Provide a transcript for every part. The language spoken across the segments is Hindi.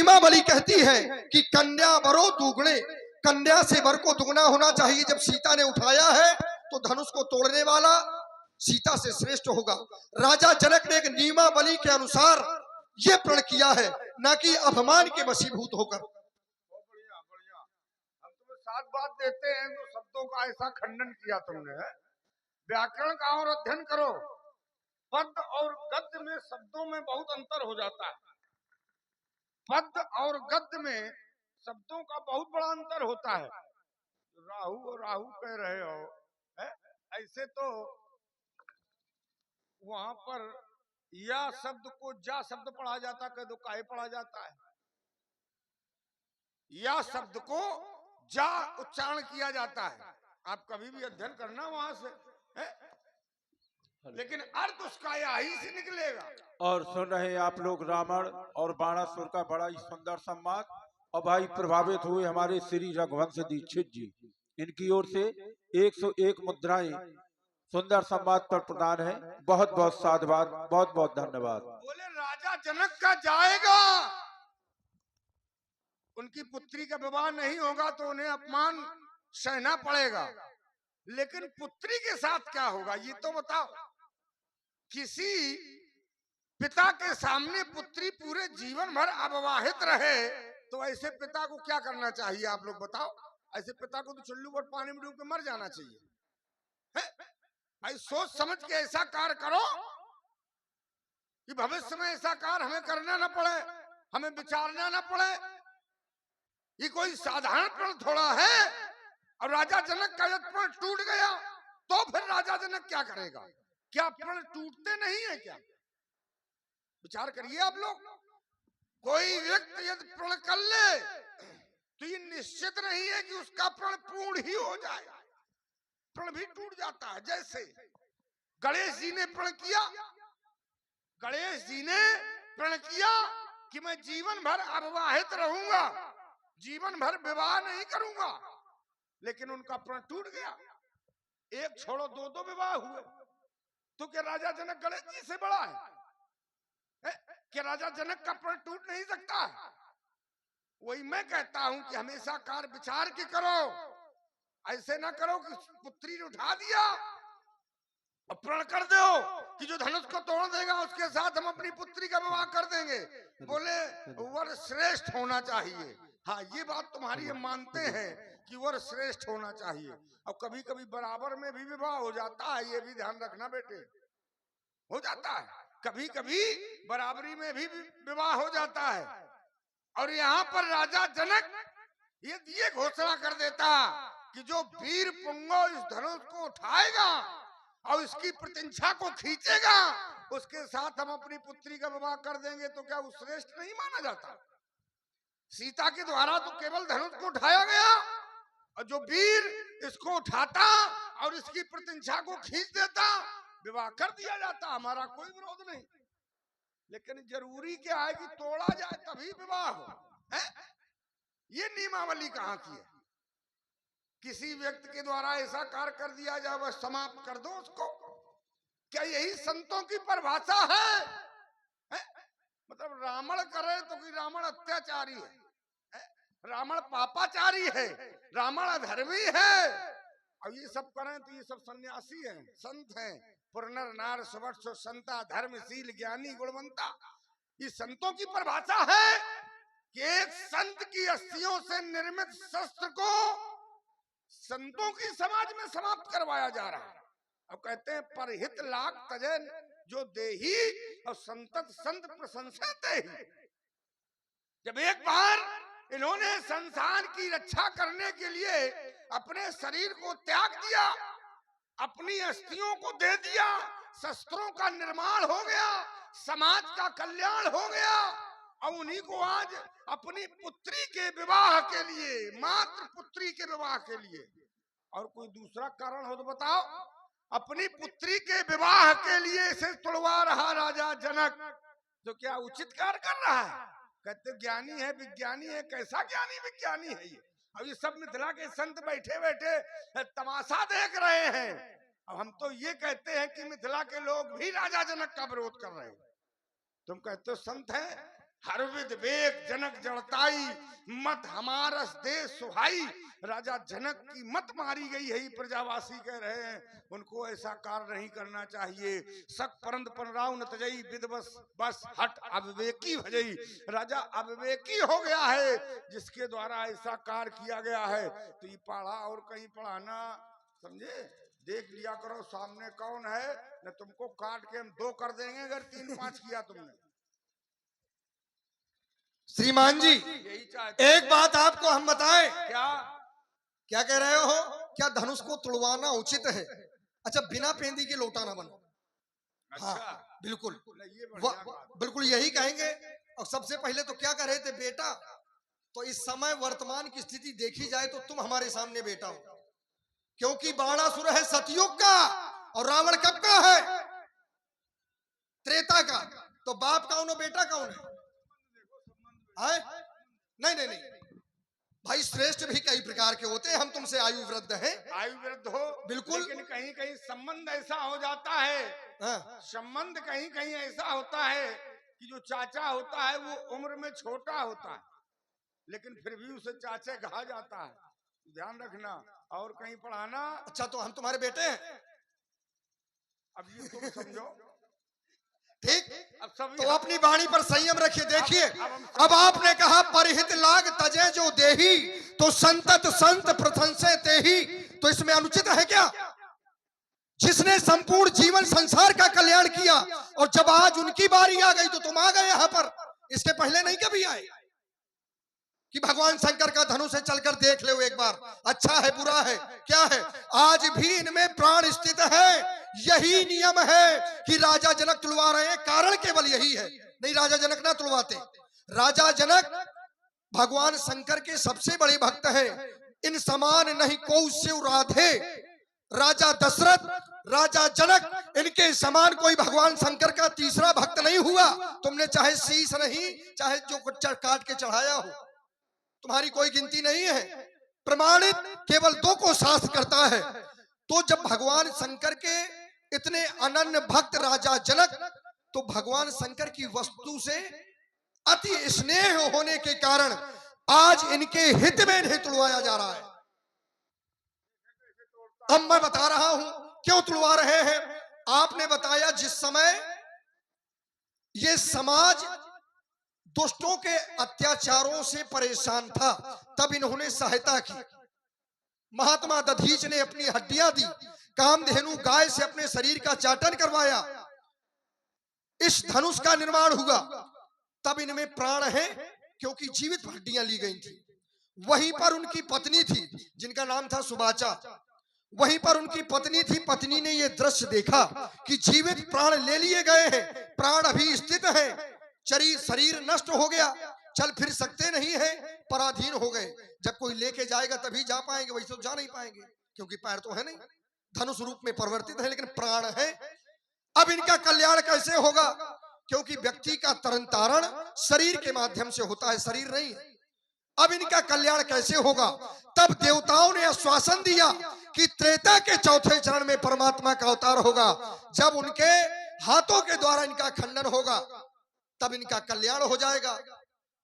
नीमावली कहती है कि कन्या वरो दुगुणे, कन्या से वर को दुगना होना चाहिए। जब सीता ने उठाया है तो धनुष को तोड़ने वाला सीता से श्रेष्ठ होगा। राजा जनक ने एक नीमावली के अनुसार ये प्रण किया है, न कि अभिमान के वशीभूत होकर। बढ़िया बढ़िया, हम तुम्हें साथ बात देते हैं तो शब्दों का ऐसा खंडन किया तुमने। व्याकरण का और अध्ययन करो। पद और गद्य में शब्दों में बहुत अंतर हो जाता है। पद और गद्य में शब्दों का बहुत बड़ा अंतर होता है। राहु और राहु कह रहे हो है? ऐसे तो वहां पर या शब्द को जा शब्द पढ़ा जाता, कह दो काहे पढ़ा जाता है। या शब्द को जा उच्चारण किया जाता है। आप कभी भी अध्ययन करना वहां से है? लेकिन अर्थ उसका या ही से निकलेगा। और सुन रहे हैं आप लोग रावण और बाणासुर का बड़ा ही सुंदर संवाद। और भाई प्रभावित हुए हमारे श्री रघुवंश दीक्षित जी, इनकी ओर से 101 मुद्राएं सुंदर संवाद पर प्रदान है। बहुत बहुत साधुवाद, बहुत बहुत धन्यवाद। बोले राजा जनक का जाएगा, उनकी पुत्री का विवाह नहीं होगा तो उन्हें अपमान सहना पड़ेगा। लेकिन पुत्री के साथ क्या होगा ये तो बताओ। किसी पिता के सामने पुत्री पूरे जीवन भर अविवाहित रहे तो ऐसे पिता को क्या करना चाहिए आप लोग बताओ। ऐसे पिता को तो चुल्लू पर पानी में डूब के मर जाना चाहिए। भाई सोच समझ के ऐसा कार्य करो कि भविष्य में ऐसा कार्य हमें करना ना पड़े, हमें विचारना ना पड़े। ये कोई साधारण प्रण थोड़ा है। और राजा जनक का यदि प्रण टूट गया तो फिर राजा जनक क्या करेगा? क्या प्रण टूटते नहीं है क्या? विचार करिए आप लोग। कोई व्यक्ति यदि प्रण कर ले तो ये निश्चित नहीं है कि उसका प्रण पूर्ण ही हो जाए। प्रण भी टूट जाता है। जैसे गणेश जी ने प्रण किया, गणेश जी ने प्रण किया कि मैं जीवन भर अविवाहित रहूंगा, जीवन भर विवाह नहीं करूंगा। लेकिन उनका प्रण टूट गया। एक छोड़ो दो दो विवाह हुए। तो क्या राजा जनक गणेश जी से बड़ा है? क्या राजा जनक का प्रण टूट नहीं सकता? वही मैं कहता हूं कि हमेशा कार्य विचार के करो। ऐसे ना करो कि पुत्री ने उठा दिया और प्रण कर दो कि जो धनुष को तोड़ देगा उसके साथ हम अपनी पुत्री का विवाह कर देंगे। बोले वर श्रेष्ठ होना चाहिए। हाँ ये बात तुम्हारी हम मानते हैं कि वर श्रेष्ठ होना चाहिए। और कभी कभी बराबर में भी विवाह हो जाता है, ये भी ध्यान रखना बेटे। हो जाता है कभी कभी बराबरी में भी विवाह हो जाता है। और यहाँ पर राजा जनक ये घोषणा कर देता कि जो वीर पुंगो इस धनुष को उठाएगा और इसकी प्रतिष्ठा को खींचेगा उसके साथ हम अपनी पुत्री का विवाह कर देंगे। तो क्या वो श्रेष्ठ नहीं माना जाता? सीता के द्वारा तो केवल धनुष को उठाया गया और जो वीर इसको उठाता और इसकी प्रतिष्ठा को खींच देता विवाह कर दिया जाता। हमारा कोई विरोध नहीं। लेकिन जरूरी क्या है कि तोड़ा जाए तभी विवाह हो। ये नियमावली कहाँ की है? किसी व्यक्ति के द्वारा ऐसा कार्य कर दिया जाए वह समाप्त कर दो उसको। क्या यही संतों की परिभाषा है? मतलब रावण करे तो कि रावण अत्याचारी है, रावण पापाचारी है, रावण अधर्मी है। और ये सब करें तो ये सब सन्यासी हैं, संत हैं। पुरनर नार सुवर्ष संता धर्मशील ज्ञानी गुणवंता। ये संतों की परिभाषा है कि एक संत की अस्थियों से निर्मित शस्त्र को संतों की समाज में समाप्त करवाया जा रहा है। अब कहते हैं परहित लाख तजन जो देही और संतत संत प्रशंसा देही। जब एक बार इन्होंने संसार की रक्षा करने के लिए अपने शरीर को त्याग दिया, अपनी अस्थियों को दे दिया, शस्त्रों का निर्माण हो गया, समाज का कल्याण हो गया। और उन्हीं को आज अपनी पुत्री के विवाह के लिए, मात्र पुत्री के विवाह के लिए, और कोई दूसरा कारण हो तो बताओ, अपनी पुत्री के विवाह के लिए इसे तुड़वा रहा राजा जनक। तो क्या उचित कार्य कर रहा है? कहते ज्ञानी है, विज्ञानी है। कैसा ज्ञानी विज्ञानी है ये? अब ये सब मिथिला के संत बैठे बैठे तमाशा देख रहे हैं। अब हम तो ये कहते हैं कि मिथिला के लोग भी राजा जनक का विरोध कर रहे हैं। तुम कहते हो संत हैं, हर विध वेग जनक जड़ताई, मत हमारस देश सुहाई। राजा जनक की मत मारी गई है, प्रजावासी कह रहे हैं। उनको ऐसा कार्य नहीं करना चाहिए। सक परंद पनराव न तजई विदवस बस हट अविवेकी भजई। राजा अविवेकी हो गया है जिसके द्वारा ऐसा कार्य किया गया है। तो ये पढ़ा और कहीं पढ़ाना, समझे? देख लिया करो सामने कौन है, न तुमको काट के हम 2 कर देंगे अगर 3-5 किया तुमने। श्रीमान जी, यही चाहते एक बात आपको हम बताएं। क्या? क्या कह रहे हो? क्या धनुष को तुड़वाना उचित है? अच्छा, बिना पेंदी के लोटा ना बनो। हाँ, अच्छा, बिल्कुल ये बढ़िया बात। बिल्कुल यही कहेंगे। और सबसे पहले तो क्या कह रहे थे, बेटा? तो इस समय वर्तमान की स्थिति देखी जाए तो तुम हमारे सामने बेटा हो, क्योंकि बाणासुर है सतयुग का और रावण कब का है? त्रेता का। तो बाप कौन हो, बेटा कौन है? नहीं नहीं नहीं भाई, श्रेष्ठ भी कई प्रकार के होते हैं। हम तुमसे आयु वृद्ध हैं। आयु वृद्ध हो बिल्कुल। लेकिन कहीं कहीं संबंध ऐसा हो जाता है, हाँ। संबंध कहीं कहीं ऐसा होता है कि जो चाचा होता है वो उम्र में छोटा होता है, लेकिन फिर भी उसे चाचे कहा जाता है। ध्यान रखना। और कहीं पढ़ाना। अच्छा, तो हम तुम्हारे बेटे हैं? अब ये तुम समझो। ठीक। अब सब तो अपनी वाणी पर संयम रखिए। देखिए, अब अब आपने कहा परिहित लाग तजे जो देही, तो संतत संत प्रशंसे तेही। तो इसमें अनुचित है क्या? जिसने संपूर्ण जीवन संसार का कल्याण किया, और जब आज उनकी बारी आ गई तो तुम आ गए यहाँ पर। इसके पहले नहीं कभी आए कि भगवान शंकर का धनुष है, चलकर देख ले एक बार, अच्छा है बुरा है क्या है? आज भी इनमें प्राण स्थित है। यही नियम है कि राजा जनक तुड़वा रहे हैं, कारण केवल यही है। नहीं, राजा जनक ना तुड़वाते। राजा जनक भगवान शंकर के सबसे बड़े भक्त हैं। इन समान नहीं को शिव राधे। राजा दशरथ, राजा जनक, इनके समान कोई भगवान शंकर का तीसरा भक्त नहीं हुआ। तुमने चाहे शीश नहीं, चाहे जो काट के चढ़ाया हो, तुम्हारी कोई गिनती नहीं है। प्रमाणित केवल 2 को शास्त्र करता है। तो जब भगवान शंकर के इतने अनन्य भक्त राजा जनक, तो भगवान शंकर की वस्तु से अति स्नेह होने के कारण आज इनके हित में नहीं तुड़वाया जा रहा है। अब मैं बता रहा हूं क्यों तुड़वा रहे हैं। आपने बताया जिस समय ये समाज दुष्टों के अत्याचारों से परेशान था, तब इन्होंने सहायता की। महात्मा दधीच ने अपनी हड्डियां दी, कामधेनु गाय से अपने शरीर का चाटन करवाया, इस धनुष का निर्माण हुआ। तब इनमें प्राण है, क्योंकि जीवित हड्डियां ली गई थी। वहीं पर उनकी पत्नी थी जिनका नाम था सुबाचा। वहीं पर उनकी पत्नी थी। पत्नी ने यह दृश्य देखा कि जीवित प्राण ले लिए गए हैं, प्राण अभी स्थित है, शरीर नष्ट हो गया, चल फिर सकते नहीं है, पराधीन हो गए। जब कोई लेके जाएगा तभी जा पाएंगे, वैसे तो जा नहीं पाएंगे, क्योंकि पैर तो है नहीं, धनुष रूप में परिवर्तित है, लेकिन प्राण है। अब इनका कल्याण कैसे होगा? क्योंकि व्यक्ति का तरन तारण शरीर के माध्यम से होता है, शरीर नहीं है। अब इनका कल्याण कैसे होगा? तब देवताओं ने आश्वासन दिया कि त्रेता के 4थे चरण में परमात्मा का अवतार होगा। जब उनके हाथों के द्वारा इनका खंडन होगा, तब इनका कल्याण हो जाएगा।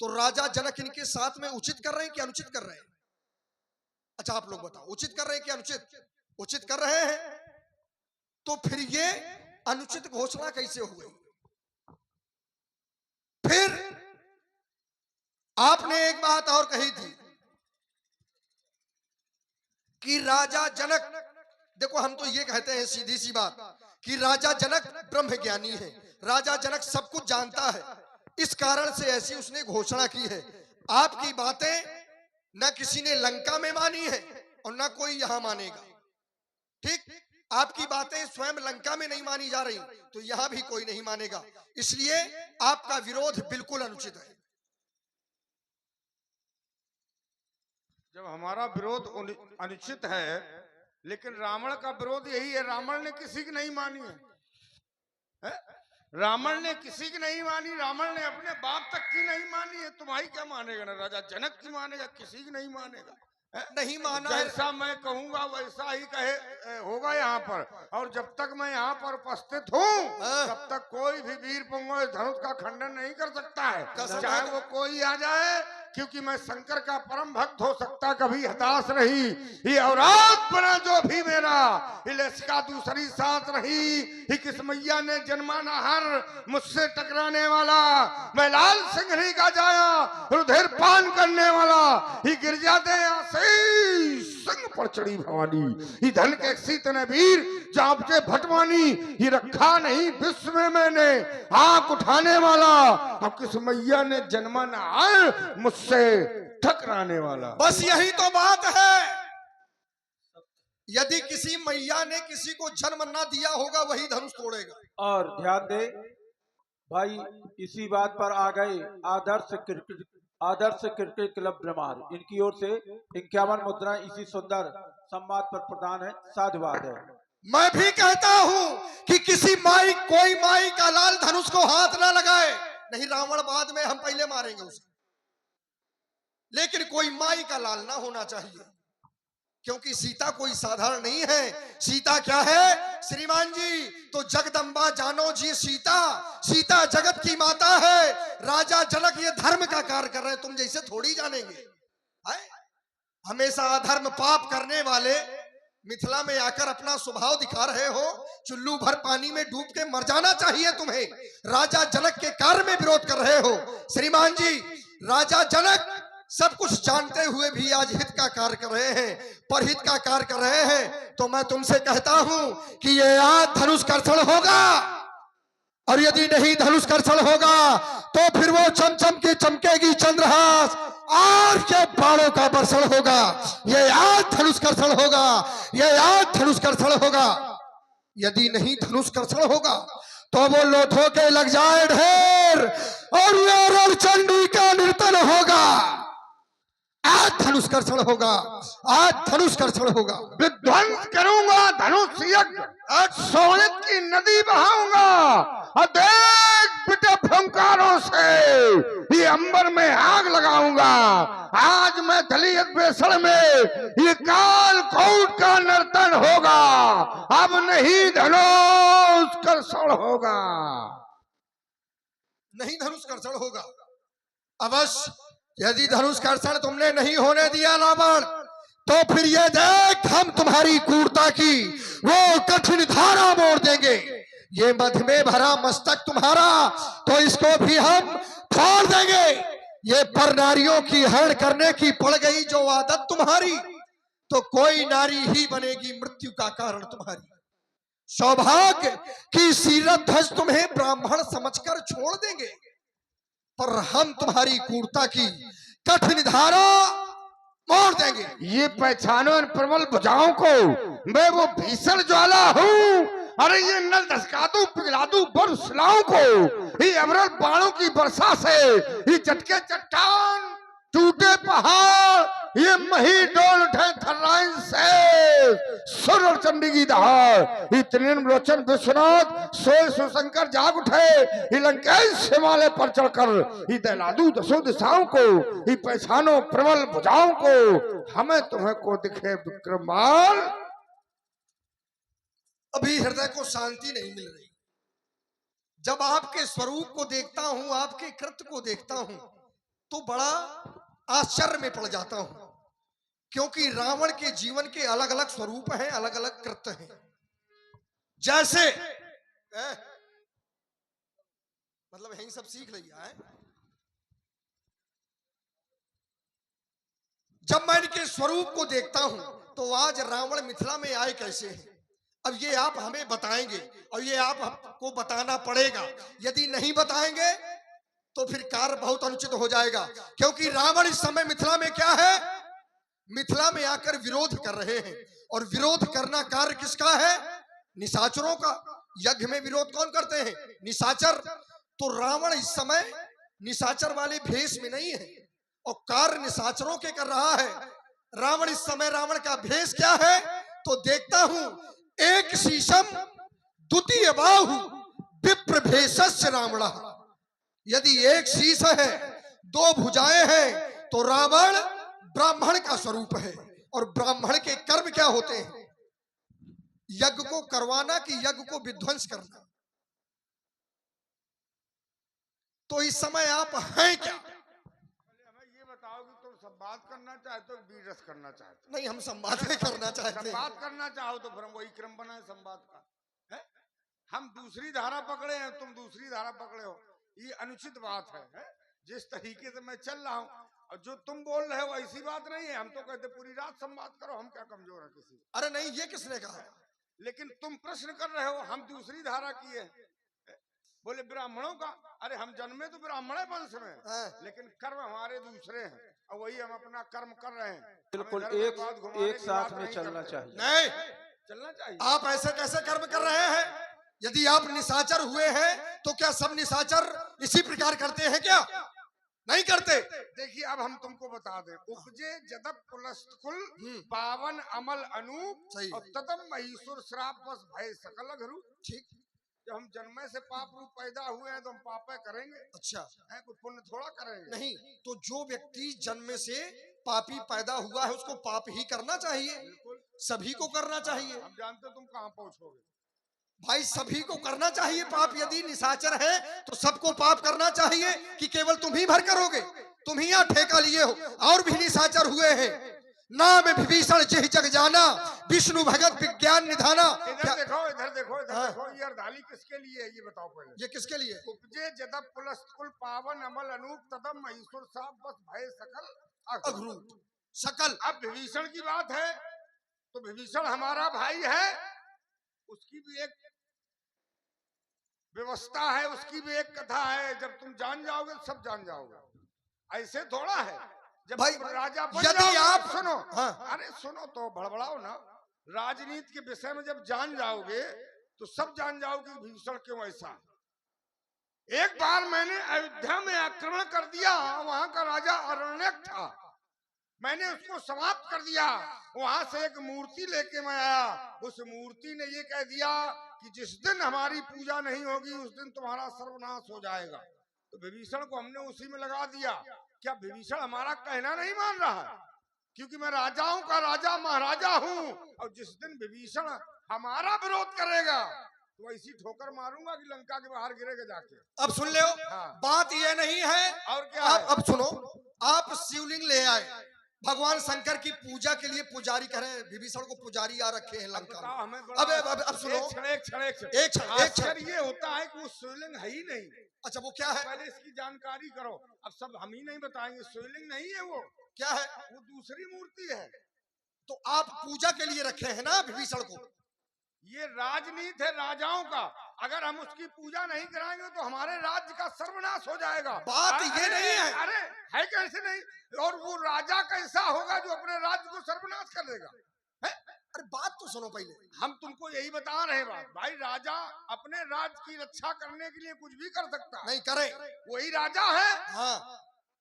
तो राजा जनक इनके साथ में उचित कर रहे हैं कि अनुचित कर रहे हैं? अच्छा, आप लोग बताओ, उचित कर रहे हैं कि अनुचित? उचित कर रहे हैं। तो फिर ये अनुचित घोषणा कैसे हो गई? फिर आपने एक बात और कही थी कि राजा जनक, देखो हम तो ये कहते हैं सीधी सी बात कि राजा जनक ब्रह्म ज्ञानी है, राजा जनक सब कुछ जानता है, इस कारण से ऐसी उसने घोषणा की है। आपकी बातें न किसी ने लंका में मानी है और न कोई यहां मानेगा। ठीक, आपकी बातें स्वयं लंका में नहीं मानी जा रही, तो यहां भी कोई नहीं मानेगा। इसलिए आपका विरोध बिल्कुल अनुचित है। जब हमारा विरोध अनुचित है, लेकिन रावण का विरोध यही है, रावण ने किसी की नहीं मानी है? रावण ने किसी की नहीं मानी, रावण ने अपने बाप तक की नहीं मानी है। तुम्हारी क्या मानेगा? ना राजा जनक की मानेगा, किसी की नहीं मानेगा। नहीं माना है। जैसा मैं कहूंगा वैसा ही कहे होगा यहाँ पर। और जब तक मैं यहाँ पर उपस्थित हूँ तब तक कोई भी वीर पुंगव इस धनुष का खंडन नहीं कर सकता है, चाहे वो कोई आ जाए, क्योंकि मैं शंकर का परम भक्त हो सकता कभी हताश नहीं। ये औरात बना जो भी मेरा, इसका दूसरी सांस रही। ही किस मैया ने जन्मा ना हर मुझसे टकराने वाला, मैं लाल सिंघरी का जाया रुधिर पान करने वाला। ही गिरजा दे आशीष संग पर चढ़ी भवानी, ही धन के सीत ने वीर जापचे भटवानी। ही रखा नहीं विश्व में मैंने आंख उठाने वाला, अब किस मैया ने जन्मा ना हर मुझसे टकराने वाला। बस यही तो बात है। यदि किसी मैया ने किसी को जन्म ना दिया होगा वही धनुष तोड़ेगा। और ध्यान दे भाई, इसी बात पर आ गए आदर्श क्रिकेट क्लब ब्रह्मार, इनकी ओर से 51 मुद्राएं इसी सुंदर सम्मान पर प्रदान है। साधुवाद है। मैं भी कहता हूं कि किसी कोई माई का लाल धनुष को हाथ ना लगाए, नहीं रावण बाद में हम पहले मारेंगे उसे, लेकिन कोई माई का लाल ना होना चाहिए, क्योंकि सीता कोई साधारण नहीं है। सीता क्या है श्रीमान जी? तो जगदम्बा जानो जी, सीता जगत की माता है। राजा जनक ये धर्म का कार्य कर रहे हैं, तुम जैसे थोड़ी जानेंगे। हमेशा अधर्म पाप करने वाले मिथिला में आकर अपना स्वभाव दिखा रहे हो। चुल्लू भर पानी में डूब के मर जाना चाहिए तुम्हें। राजा जनक के कार्य में विरोध कर रहे हो श्रीमान जी। राजा जनक सब कुछ जानते हुए भी आज हित का कार्य कर रहे हैं, परहित का कार्य कर रहे हैं। तो मैं तुमसे कहता हूं कि ये आज धनुष कर्षण होगा, और यदि नहीं धनुष कर्षण होगा तो फिर वो चमचम की चमकेगी चंद्रहास और के बाणों का वर्षण होगा। ये आज धनुष कर्षण होगा, ये आज धनुष कर्षण होगा। यदि नहीं धनुष कर्षण होगा तो वो लोथों के लग जाए ढेर और चंडी का नर्तन होगा। आज धनुष कर्षण होगा, आज धनुष कर्षण होगा। विध्वंस करूंगा धनुष यज्ञ, आज सोनित की नदी बहाऊंगा, और देख बिटे फंकारों से ये अंबर में आग लगाऊंगा। आज मैं दलित बेसड़ में ये काल कौट का नर्तन होगा, अब नहीं धनुष कर्षण होगा। नहीं धनुष कर्षण होगा अवश्य। यदि धनुष कर्षण तुमने नहीं होने दिया रावण, तो फिर ये देख हम तुम्हारी क्रूरता की वो कठिन धारा मोड़ देंगे। ये मध में भरा मस्तक तुम्हारा, तो इसको भी हम फोड़ देंगे। ये पर नारियों की हरण करने की पड़ गई जो आदत तुम्हारी, तो कोई नारी ही बनेगी मृत्यु का कारण तुम्हारी। सौभाग्य की सीरत ध्वज तुम्हें ब्राह्मण समझकर छोड़ देंगे, पर हम तुम्हारी क्रूरता की कठिन धारा मोड़ देंगे। ये पहचानो इन प्रबल भुजाओं को, मैं वो भीषण ज्वाला हूँ। अरे ये नल धसका दूं पिघला दूं बरसलाओं को, ये अमरल बाणों की वर्षा से, ये चटके चट्टान टूटे पहाड़, ये मही डोल उठे थर्राइन से सुर और चंडी की दहाड़। ये त्रिनेत्र लोचन विश्वनाथ सोए सुशंकर जाग उठे, ये लंकेश हिमालय पर चढ़कर ये दहलादू दसों दिशाओं को, ये पहचानो प्रबल भुजाओं को, हमें तुम्हें को दिखे विक्रमाल। अभी हृदय को शांति नहीं मिल रही। जब आपके स्वरूप को देखता हूं, आपके कृत्य को देखता हूं, तो बड़ा आश्चर्य में पड़ जाता हूं, क्योंकि रावण के जीवन के अलग अलग स्वरूप हैं, अलग अलग कृत्य हैं। जैसे मतलब यही सब सीख लिया है। जब मैं इनके स्वरूप को देखता हूं, तो आज रावण मिथिला में आए कैसे हैं, अब ये आप हमें बताएंगे, और ये आपको बताना पड़ेगा। यदि नहीं बताएंगे तो फिर कार्य बहुत अनुचित हो जाएगा, क्योंकि रावण इस समय मिथिला में क्या है, मिथिला में आकर विरोध कर रहे हैं। और विरोध करना कार्य किसका है? निशाचरों का। यज्ञ में विरोध कौन करते हैं? निशाचर। तो रावण इस समय निशाचर वाले भेष में नहीं है, और कार्य निशाचरों के कर रहा है। रावण इस समय, रावण का भेष क्या है? तो देखता हूं, एक शीशम द्वितीय बाहु विप्र भेषस्य रावण। यदि एक शीश है, दो भुजाएं हैं, तो रावण ब्राह्मण का स्वरूप है। और ब्राह्मण के कर्म क्या होते हैं? यज्ञ को करवाना कि यज्ञ को विध्वंस करना। तो इस समय आप हैं क्या? हमें ये बताओ कि तुम संवाद करना चाहते हो, बीरस करना चाहते हो? नहीं, हम संवाद में करना चाहते हैं। संवाद करना चाहो तो फिर हम वही क्रम बनाए संवाद का, है? हम दूसरी धारा पकड़े हैं, तुम दूसरी धारा पकड़े हो, ये अनुचित बात है? जिस तरीके से मैं चल रहा हूँ और जो तुम बोल रहे हो ऐसी बात नहीं है। हम तो कहते पूरी रात संवाद करो, हम क्या कमजोर है किसी? अरे नहीं, ये किसने कहा? लेकिन तुम प्रश्न कर रहे हो, हम दूसरी धारा की है। बोले ब्राह्मणों का, अरे हम जन्मे तो ब्राह्मण वंश में, लेकिन कर्म हमारे दूसरे हैं और वही हम अपना कर्म कर रहे हैं। बिल्कुल हमें एक बात घुमाने एक की साथ बात में नहीं चलना करते। चाहिए। नहीं, चलना चाहिए। आप ऐसे कैसे कर्म कर रहे हैं? यदि आप निशाचर हुए हैं तो क्या सब निशाचर इसी प्रकार करते हैं क्या? नहीं करते। देखिए अब हम तुमको बता दें, उपजे जदप पुलस्तकुल पावन अमल अनूप सही। और तदम महीसुर श्राप बस भय सकल घरू। ठीक। जब हम जन्मे से पाप रूप पैदा हुए हैं तो हम पाप करेंगे, अच्छा, है कोई पुण्य थोड़ा करेंगे? नहीं, तो जो व्यक्ति जन्म से पापी पैदा हुआ है उसको पाप ही करना चाहिए। बिल्कुल सभी को करना चाहिए हम जानते हो तुम कहाँ पहुंचोगे। भाई, सभी को करना चाहिए पाप। यदि निशाचर है तो सबको पाप करना चाहिए कि केवल तुम ही भर करोगे? तुम ही यहाँ ठेका लिए हो, और भी निशाचर हुए हैं। नाम विभीषण जेहि जग जाना, विष्णु भगत विज्ञान निधाना। इधर देखो, इधर देखो, इधर हाँ। देखो, ये अर्धाली किसके लिए है ये बताओ पहले। ये किसके लिए? उपजे जदप पुलस्तकुल पावन अमल अनूप तदम महीसुर श्राप बस भय सकल अघरू। अघरू सकल। अब विभीषण की बात है तो विभीषण हमारा भाई है, उसकी भी एक व्यवस्था है, उसकी भी एक कथा है। जब तुम जान जाओगे तो सब जान जाओगे। ऐसे थोड़ा है जब भाई, तुम राजा बन यदि जाओगे, आप सुनो, हाँ। अरे सुनो तो बड़बड़ाओ ना। राजनीति के विषय में जब जान जाओगे तो सब जान जाओगे कि विभीषण क्यों ऐसा है। एक बार मैंने अयोध्या में आक्रमण कर दिया, वहां का राजा अरण्यक था, मैंने उसको समाप्त कर दिया। वहां से एक मूर्ति लेके मैं आया, उस मूर्ति ने ये कह दिया कि जिस दिन हमारी पूजा नहीं होगी उस दिन तुम्हारा सर्वनाश हो जाएगा। तो विभीषण को हमने उसी में लगा दिया। क्या विभीषण हमारा कहना नहीं मान रहा है? क्योंकि मैं राजाओं का राजा महाराजा हूँ, और जिस दिन विभीषण हमारा विरोध करेगा तो ऐसी ठोकर मारूंगा कि लंका के बाहर गिरेगा जाके। अब सुन ले, हाँ। बात ये नहीं है। और क्या आप है? अब सुनो, आप शिवलिंग ले आए, भगवान शंकर की पूजा के लिए पुजारी करें, विभीषण को पुजारी आ रखे हैं लंका में। हमें अब सुनो, एक क्षण एक क्षण। आश्चर्य ये होता है कि वो शिवलिंग है ही नहीं। अच्छा, वो क्या है? पहले इसकी जानकारी करो। अब सब हम ही नहीं बताएंगे, शिवलिंग नहीं है वो, क्या है? वो दूसरी मूर्ति है। तो आप पूजा के लिए रखे हैं ना विभीषण को? ये राजनीति है राजाओं का। अगर हम उसकी पूजा नहीं कराएंगे तो हमारे राज्य का सर्वनाश हो जाएगा। बात ये नहीं है। अरे है कैसे नहीं? और वो राजा कैसा होगा जो अपने राज्य को सर्वनाश कर देगा? अरे बात तो सुनो पहले। हम तुमको यही बता रहे हैं बात। भाई राजा अपने राज्य की रक्षा करने के लिए कुछ भी कर सकता है, नहीं करे, वही राजा है। हाँ,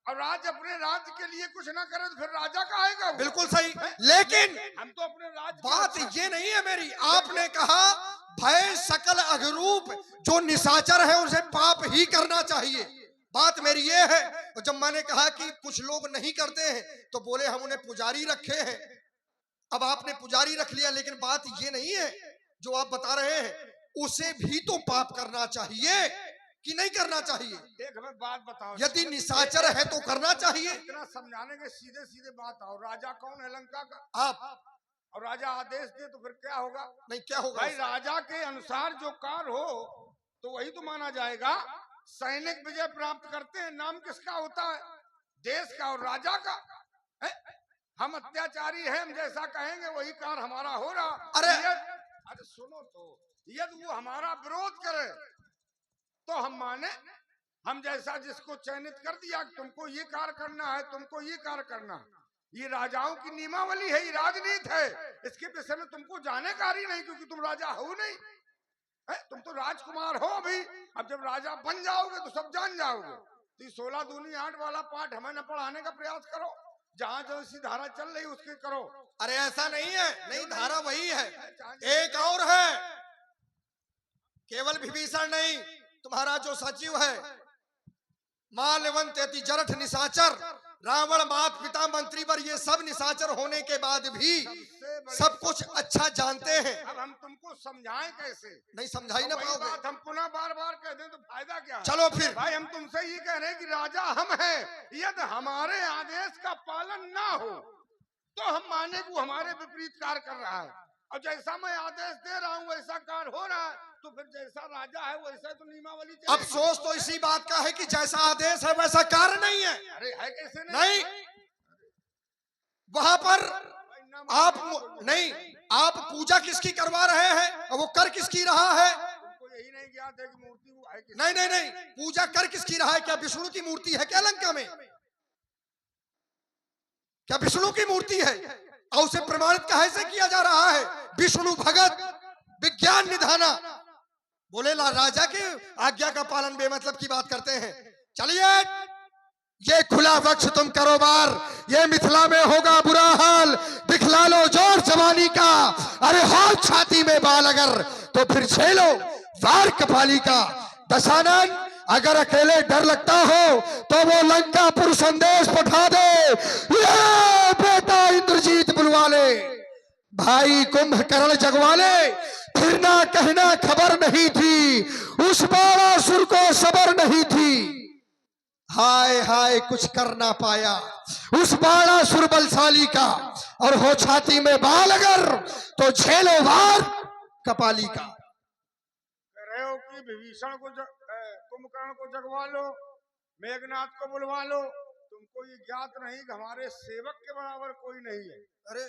और राज्य अपने राज्य के लिए कुछ ना करे तो फिर राजा का आएगा वो? बिल्कुल सही। लेकिन हम तो अपने राज्य की बात रक्षा- ये नहीं है मेरी। आपने कहा भय सकल अघरूप, जो निशाचर है उसे पाप ही करना चाहिए। बात मेरी ये है। और जब मैंने कहा कि कुछ लोग नहीं करते हैं तो बोले हम उन्हें पुजारी रखे हैं। अब आपने पुजारी रख लिया, लेकिन बात ये नहीं है जो आप बता रहे हैं, उसे भी तो पाप करना चाहिए कि नहीं करना चाहिए? एक हमें बात बताओ, यदि निशाचर है तो करना चाहिए। इतना समझाने के सीधे सीधे बात आओ। राजा कौन है लंका का? आप। और राजा आदेश दे तो फिर क्या होगा? नहीं, क्या होगा? भाई राजा के अनुसार जो कार्य हो तो वही तो माना जाएगा। सैनिक विजय प्राप्त करते हैं, नाम किसका होता है? देश का और राजा का। है? हम अत्याचारी हैं, हम जैसा कहेंगे वही कार्य हमारा हो रहा। अरे सुनो तो, यदि वो हमारा विरोध करे तो हम माने। हम जैसा जिसको चयनित कर दिया कि तुमको ये कार्य करना है, तुमको ये कार्य करना है। ये राजाओं की नियमावली है, ये राजनीति है। इसके विषय में तुमको जानकारी नहीं, क्योंकि तुम राजा हो नहीं है, तुम तो राजकुमार हो अभी। अब जब राजा बन जाओगे तो सब जान जाओगे। तो ये 16 दूनी 8 वाला पाठ हमें न पढ़ाने का प्रयास करो। जहां जो सी धारा चल रही उसके करो। अरे ऐसा नहीं है, नहीं, धारा वही है। एक और है, केवल विभीषण नहीं, तुम्हारा जो सचिव है माल्यवंत यति जरठ निशाचर, रावण मात पिता मंत्री पर ये सब निशाचर होने के बाद भी सबसे बड़ी सब कुछ अच्छा जानते हैं। अब हम तुमको समझाएं कैसे? नहीं समझा ही ना वही पाओगे। बात हम पुनः बार बार कह दें तो फायदा क्या है? चलो फिर भाई हम तुमसे ये कह रहे हैं कि राजा हम हैं, यदि हमारे आदेश का पालन ना हो तो हम माने कि वो हमारे विपरीत कार्य कर रहा है, और जैसा मैं आदेश दे रहा हूँ वैसा कार्य हो रहा है, तो फिर जैसा राजा है वैसा तो नियमावली चलेगी। अफसोस तो इसी बात का है कि जैसा आदेश है वैसा कार्य नहीं है। अरे है कैसे नहीं, वहां पर आप नहीं, आप पूजा किसकी करवा रहे हैं और वो कर किसकी रहा है? तुमको यही नहीं ज्ञात है कि मूर्ति वो है किसकी? नहीं नहीं नहीं, पूजा कर किसकी रहा है? क्या विष्णु की मूर्ति है क्या लंका में? क्या विष्णु की मूर्ति है? और उसे प्रमाणित कैसे किया जा रहा है? विष्णु भगत विज्ञान निधाना। बोले राजा के आज्ञा का पालन बेमतलब की बात करते हैं। चलिए ये खुला वक्ष तुम कारोबार, ये मिथिला में होगा बुरा हाल, दिखला लो जोर जवानी का, अरे हो छाती में बाल अगर तो फिर झेलो वार कपाली का। दशानन अगर अकेले डर लगता हो तो वो लंकापुर संदेश पठा दे, ये बेटा इंद्रजीत बुलवा ले, भाई कुंभकर्ण जगवा ले, फिर ना कहना खबर नहीं थी, उस बाणासुर को सबर नहीं थी, हाय हाय कुछ कर ना पाया उस बाणासुर बलशाली का, और हो छाती में बाल अगर तो झेलो वार कपाली का। कह रहे हो कि विभीषण को कुंभकर्ण को जगवा लो, मेघनाथ को बुलवा लो, तुमको ये ज्ञात नहीं कि हमारे सेवक के बराबर कोई नहीं है। अरे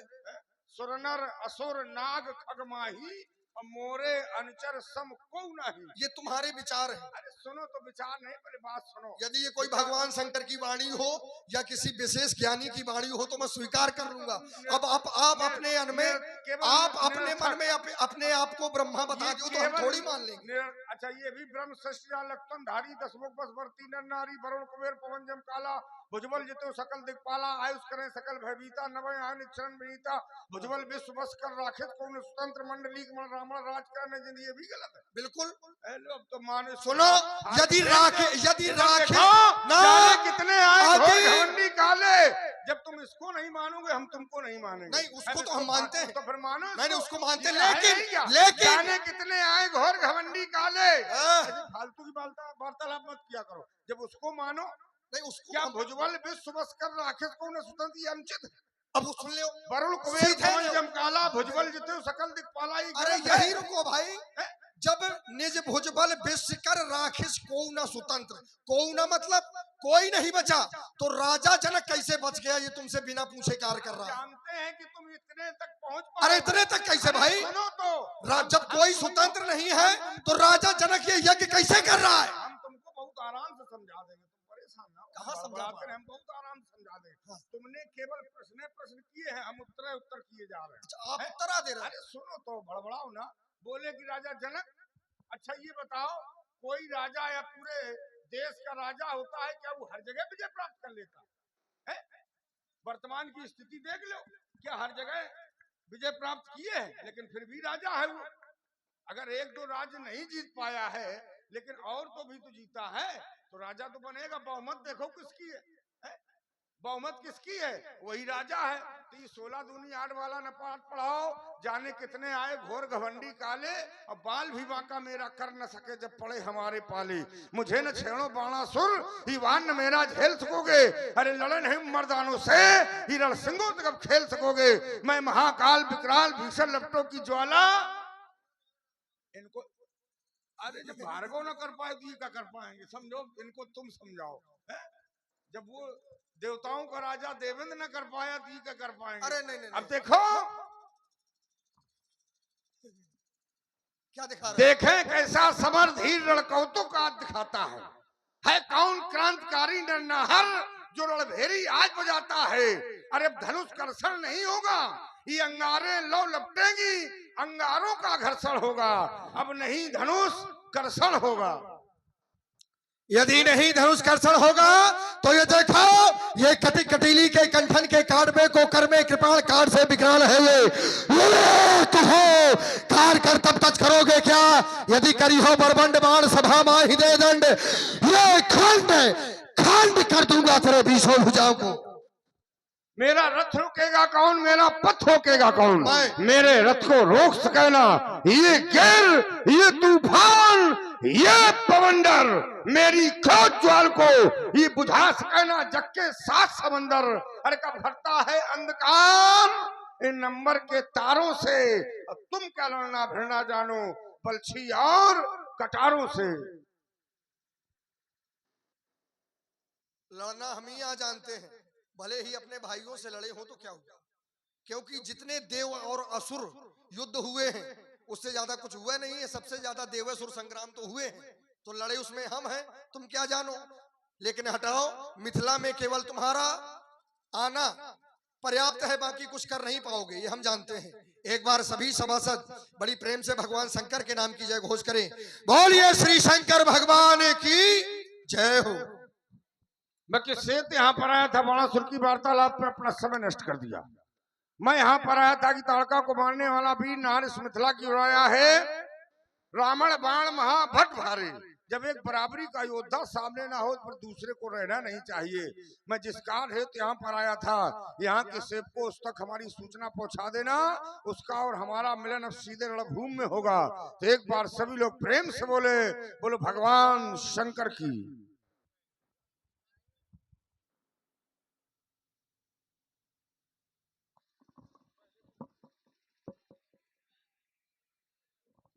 सुरनर असुर नाग खगमाही और मोरे अनुचर सम को नहीं। ये तुम्हारे विचार है। अरे सुनो तो, विचार नहीं पहले बात सुनो। यदि ये कोई भगवान शंकर की वाणी हो या किसी विशेष ज्ञानी की वाणी हो तो मैं स्वीकार कर लूंगा। अब आप अपने मन में, आप अपने मन में अपने आप को ब्रह्मा बता दो तो हम थोड़ी मान लेंगे। अच्छा ये भी ब्रह्म सृष्टि लक्षण धारी दसमुख बस वर्ती नर नारी वरुण कुबेर पवन जम काला भुजबल जितो सकल दिक्पाला आयुष करें सकल भयभीता नवय आन क्षण विनीता भुजबल विश्व बस कर राखित कौन स्वतंत्र मंडलीक मन रावण राज करने जिंदगी। ये भी गलत है बिल्कुल। अब तो माने सुनो, यदि राखे ना कितने आए घमंडी काले, जब तुम इसको नहीं मानोगे हम तुमको नहीं मानेंगे। नहीं उसको तो हम मानते हैं, तो फिर मानो। नहीं उसको मानते हैं, लेकिन जाने कितने आए घोर घमंडी काले, फालतू की वार्तालाप मत किया करो। जब उसको मानो, नहीं उसको क्या भुजबल विश्व बस कर राखित कौन स्वतंत्र ये अनुचित। अब सुन लो, वरुण कुबेर पवन जम काला भुजबल जितो सकल दिक्पाला। अरे यही रुको भाई, जब निज भुजबल विश्व कर राखिस को न स्वतंत्र, को न मतलब कोई नहीं बचा, तो राजा जनक कैसे बच गया? ये तुमसे बिना पूछे कार्य कर रहा है। जानते हैं कि तुम इतने तक पहुंच, अरे इतने तक कैसे भाई? सुनो तो, जब कोई स्वतंत्र नहीं है तो राजा जनक ये यज्ञ कैसे कर रहा है? हम तुमको बहुत आराम से समझा देंगे, तुम परेशान ना हो। कहाँ समझाते हैं? हम बहुत आराम से समझा देंगे। तुमने केवल प्रश्न किए हैं, हम उत्तर किए जा रहे हैं। अच्छा, आप उत्तर दे रहे हैं। अरे सुनो तो, बड़बड़ाओ ना। बोले कि राजा जनक, अच्छा ये बताओ, कोई राजा या पूरे देश का राजा होता है क्या वो हर जगह विजय प्राप्त कर लेता है? वर्तमान की स्थिति देख लो, क्या हर जगह विजय प्राप्त किए हैं लेकिन फिर भी राजा है वो? अगर एक दो राज्य नहीं जीत पाया है लेकिन और तो भी तो जीता है, तो राजा तो बनेगा। बहुमत देखो किसकी है, बहुमत किसकी है? वही राजा है। तो ये 16 दूनी 8 वाला न पाठ पढ़ाओ, जाने कितने आए घोर घमंडी काले, और बाल भी बांका मेरा कर न सके जब पड़े हमारे पाले, मुझे न छेड़ो बाणासुर ईवान न मेरा झेल सकोगे, अरे लड़े नहीं मर्दानों से ही रणसिंगों तक अब खेल सकोगे, मैं महाकाल विकराल भीषण लपटों की ज्वाला। इनको अरे जब भार्गव न कर पाए तो ये क्या कर पाएंगे? समझो, इनको तुम समझाओ। जब वो देवताओं का राजा देवेंद्र न कर पाया तो ये क्या कर पाएंगे? अरे नहीं, अब देखो क्या दिखा रहे? देखें कैसा समर धीर रणकौतुक का दिखाता है कौन क्रांतिकारी नरनाहर जो रणभेरी आज बजाता है। अरे धनुष कर्षण नहीं होगा, ये अंगारे लो लपटेंगी, अंगारों का घर्षण होगा, अब नहीं धनुष कर्षण होगा। यदि नहीं धनुष कर्षण होगा तो ये देखो, ये कटी कटीली के कंठन के काटवे को कर में कृपाण काट से विकराल है ये कहो कार कर तब तक करोगे क्या? यदि करी हो बरबंड बाण सभा मां हृदय दंड, ये खंड खंड कर दूंगा तेरे बीसों भुजाओं को। मेरा रथ रोकेगा कौन, मेरा पथ रोकेगा कौन। मैं। मेरे रथ को रोक सके ना ये गैर, ये तूफान, ये पवंडर, मेरी क्रोध ज्वाल को ये बुझा सके ना जग के 7 समंदर। अरे कब भरता है अंधकार इन नंबर के तारों से, अब तुम क्या लड़ना भिड़ना जानो बलछी और कटारों से। लड़ना हम ही यहाँ जानते हैं, भले ही अपने भाइयों से लड़े हो तो क्या हुआ, क्योंकि जितने देव और असुर युद्ध हुए हैं उससे ज्यादा कुछ हुआ नहीं है। सबसे ज्यादा देवासुर संग्राम तो हुए हैं, तो लड़े उसमें हम हैं, तुम क्या जानो। लेकिन हटाओ, मिथिला में केवल तुम्हारा आना पर्याप्त है, बाकी कुछ कर नहीं पाओगे, ये हम जानते हैं। एक बार सभी सभासद बड़ी प्रेम से भगवान शंकर के नाम की जय घोष करें। बोलिए श्री शंकर भगवान की जय हो। मैं किससे यहाँ पर आया था, बाणासुर की वार्तालाप पे अपना समय नष्ट कर दिया। मैं यहाँ पर आया था कि ताड़का को मारने वाला वीर नार इस मिथिला की ओर आया है। रावण बाण महाभट भारे, जब एक बराबरी का योद्धा सामने ना हो तो दूसरे को रहना नहीं चाहिए। मैं जिस कार हेतु यहाँ पर आया था, यहाँ के सेवक को उस तक हमारी सूचना पहुंचा देना, उसका और हमारा मिलन अब सीधे रणभूमि में होगा। तो एक बार सभी लोग प्रेम से बोले, बोलो भगवान शंकर की।